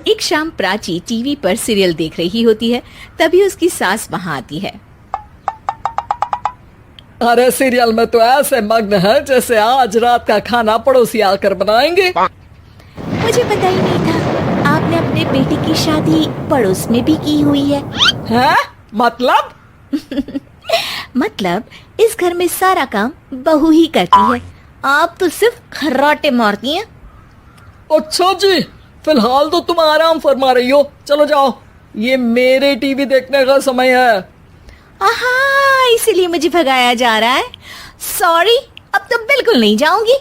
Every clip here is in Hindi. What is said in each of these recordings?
एक शाम प्राची टीवी पर सीरियल देख रही होती है। तभी उसकी सास वहां आती है। अरे सीरियल में तो ऐसे मग्न है जैसे आज रात का खाना पड़ोसी आकर बनाएंगे। मुझे पता ही नहीं था आपने अपने बेटे की शादी पड़ोस में भी की हुई है। हैं? मतलब? मतलब इस घर में सारा काम बहू ही करती है, आप तो सिर्फ खर्राटे मारती हैं। अच्छा जी, फिलहाल तो तुम आराम फरमा रही हो। चलो जाओ, ये मेरे टीवी देखने का समय है। आहा, इसीलिए मुझे भगाया जा रहा है। सॉरी, अब तो बिल्कुल नहीं जाऊंगी।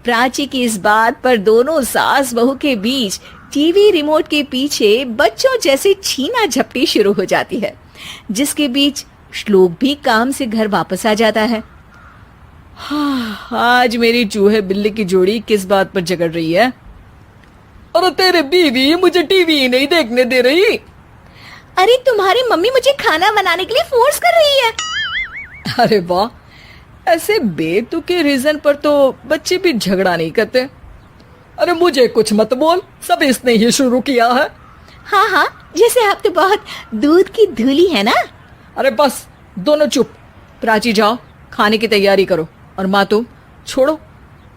प्राची की इस बात पर दोनों सास बहू के बीच टीवी रिमोट के पीछे बच्चों जैसे छीना झपटी शुरू हो जाती है, जिसके बीच श्लोक भी काम से घर वापस आ जाता है। आज मेरी चूहे बिल्ली की जोड़ी किस बात पर झगड़ रही है? अरे तेरे बीवी मुझे टीवी ही नहीं देखने दे रही। अरे तुम्हारी मम्मी मुझे खाना बनाने के लिए फोर्स कर रही है। अरे वाह, ऐसे बेतुके रीजन पर तो बच्चे भी झगड़ा नहीं करते। अरे मुझे कुछ मत बोल, सब इसने ही शुरू किया है। हाँ हाँ, जैसे आप तो बहुत दूध की धूली है ना। अरे बस, दोनों चुप। प्राची जाओ, खाने की तैयारी करो। और माँ तुम छोड़ो,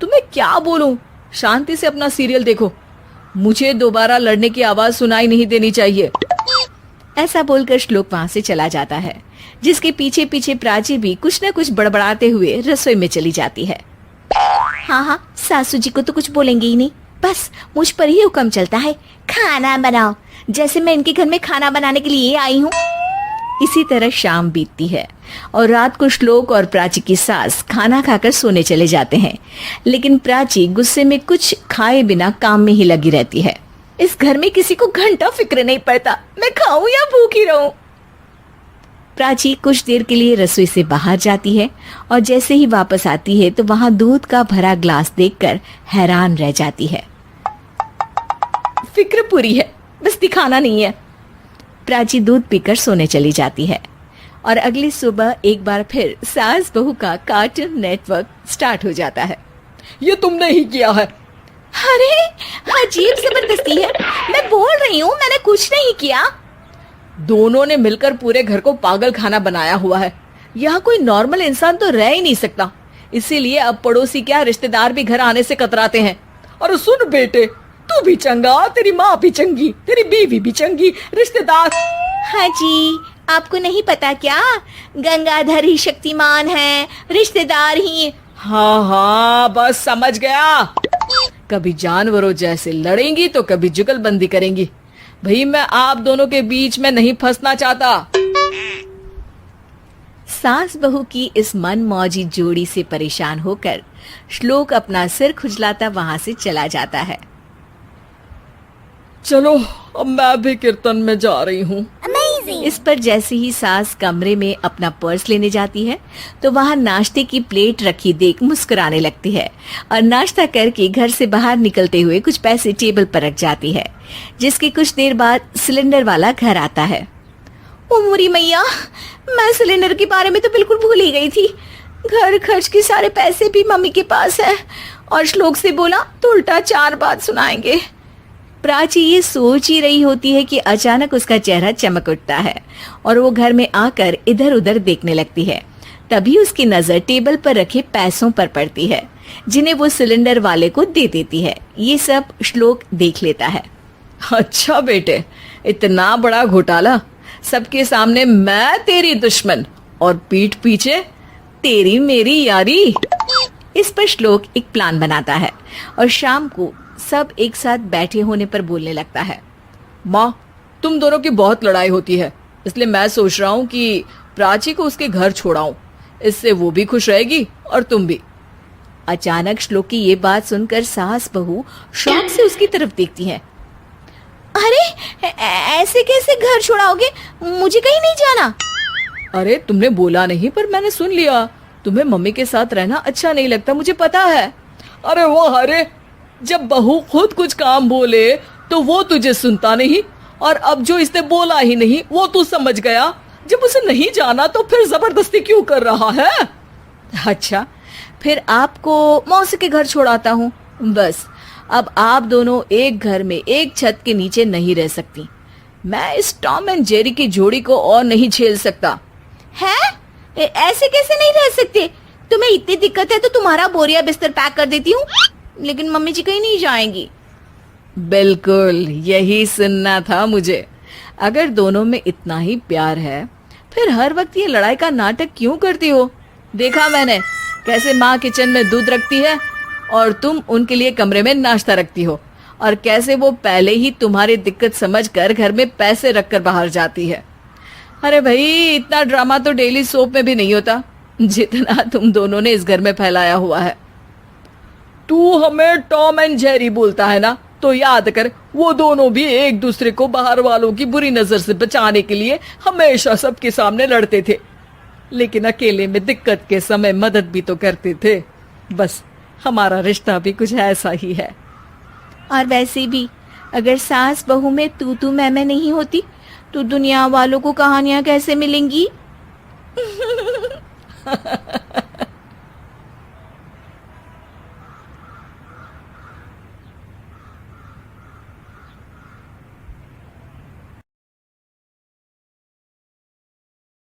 तुम्हें क्या बोलूं, शांति से अपना सीरियल देखो। मुझे दोबारा लड़ने की आवाज सुनाई नहीं देनी चाहिए। ऐसा बोलकर श्लोक वहां से चला जाता है, जिसके पीछे पीछे प्राची भी कुछ न कुछ बड़बड़ाते हुए रसोई में चली जाती है। हाँ हाँ, सासू जी को तो कुछ बोलेंगे ही नहीं, बस मुझ पर ही हुक्म चलता है, खाना बनाओ, जैसे मैं इनके घर में खाना बनाने के लिए आई हूँ। इसी तरह शाम बीतती है और रात को श्लोक और प्राची की सास खाना खाकर सोने चले जाते हैं, लेकिन प्राची गुस्से में कुछ खाए बिना काम में ही लगी रहती है। इस घर में किसी को घंटा फिक्र नहीं पड़ता, मैं खाऊं या भूखी रहूं। प्राची कुछ देर के लिए रसोई से बाहर जाती है और जैसे ही वापस आती है तो वहां दूध का भरा ग्लास देखकर हैरान रह जाती है। फिक्र पूरी है, बस दिखाना नहीं है। प्राची दूध पीकर सोने चली जाती है और अगली सुबह एक बार फिर सास बहू का कार्टून नेटवर्क स्टार्ट हो जाता है। ये तुमने ही किया है। अरे अजीब जबरदस्ती है, मैं बोल रही हूँ मैंने कुछ नहीं किया। दोनों ने मिलकर पूरे घर को पागल खाना बनाया हुआ है। यहाँ कोई नॉर्मल इंसान तो रह ही नहीं सकता, इसीलिए अब पड़ोसी क्या रिश्तेदार भी घर आने से कतराते हैं। और सुन बेटे, तू भी चंगा, तेरी माँ भी चंगी, तेरी बीवी भी चंगी, रिश्तेदार। हाँ जी, आपको नहीं पता क्या, गंगाधर ही शक्तिमान है, रिश्तेदार ही। हाँ हाँ, बस समझ गया। कभी जानवरों जैसे लड़ेंगी तो कभी जुगलबंदी करेंगी। भाई मैं आप दोनों के बीच में नहीं फंसना चाहता। सास बहू की इस मनमौजी जोड़ी से परेशान होकर श्लोक अपना सिर खुजलाता वहां से चला जाता है। चलो अब मैं भी कीर्तन में जा रही हूँ। इस पर जैसे ही सास कमरे में अपना पर्स लेने जाती है तो वहां नाश्ते की प्लेट रखी देख मुस्कुराने लगती है और नाश्ता करके घर से बाहर निकलते हुए कुछ पैसे टेबल पर रख जाती है, जिसके कुछ देर बाद सिलेंडर वाला घर आता है। ओ मुरी मैया, मैं सिलेंडर के बारे में तो बिल्कुल भूल ही गई थी। घर खर्च के सारे पैसे भी मम्मी के पास है और श्लोक से बोला तो उल्टा 4 बात सुनाएंगे। प्राची ये सोच ही रही होती है कि अचानक उसका चेहरा चमक उठता है और वो घर में आकर इधर उधर देखने लगती है। तभी उसकी नजर टेबल पर रखे पैसों पर पड़ती है, जिन्हें वो सिलेंडर वाले को दे देती है। ये सब श्लोक देख लेता है। अच्छा बेटे, इतना बड़ा घोटाला, सबके सामने मैं तेरी दुश्मन और पीठ पीछे तेरी मेरी यारी। इस पर श्लोक एक प्लान बनाता है और शाम को सब एक साथ बैठे होने पर बोलने लगता है। माँ, तुम दोनों की बहुत लड़ाई होती है, इसलिए मैं सोच रहा हूँ कि प्राची को उसके घर छोड़ाऊं। इससे वो भी खुश रहेगी और तुम भी। अचानक श्लोक की ये बात सुनकर सास बहू शौक से उसकी तरफ देखती है। अरे ऐसे कैसे घर छोड़ाओगे, मुझे कहीं नहीं जाना। अरे तुमने बोला नहीं पर मैंने सुन लिया, तुम्हें मम्मी के साथ रहना अच्छा नहीं लगता, मुझे पता है। अरे वो अरे, जब बहू खुद कुछ काम बोले तो वो तुझे सुनता नहीं, और अब जो इसने बोला ही नहीं वो तू समझ गया। जब उसे नहीं जाना तो फिर जबरदस्ती क्यों कर रहा है? अच्छा, फिर आपको मौसी के घर छोड़ाता हूँ, बस अब आप दोनों एक घर में एक छत के नीचे नहीं रह सकती। मैं इस टॉम एंड जेरी की जोड़ी को और नहीं झेल सकता। है? ऐसे कैसे नहीं रह सकते? तुम्हें इतनी दिक्कत है तो तुम्हारा बोरिया बिस्तर पैक कर देती हूँ, लेकिन मम्मी जी कहीं नहीं जाएंगी। बिल्कुल यही सुनना था मुझे। अगर दोनों में इतना ही प्यार है फिर हर वक्त ये लड़ाई का नाटक क्यों करती हो? देखा मैंने कैसे माँ किचन में दूध रखती है और तुम उनके लिए कमरे में नाश्ता रखती हो, और कैसे वो पहले ही तुम्हारी दिक्कत समझकर घर में पैसे रखकर बाहर जाती है। अरे भाई, इतना ड्रामा तो डेली सोप में भी नहीं होता जितना तुम दोनों ने इस घर में फैलाया हुआ है। तू हमें टॉम एंड जेरी बोलता है ना, तो याद कर वो दोनों भी एक दूसरे को बाहर वालों की बुरी नजर से बचाने के लिए हमेशा सबके सामने लड़ते थे, लेकिन अकेले में दिक्कत के समय मदद भी तो करते थे। बस हमारा रिश्ता भी कुछ ऐसा ही है। और वैसे भी अगर सास बहू में तू मैं नहीं होती तो दुनिया वालों को कहानियां कैसे मिलेंगी?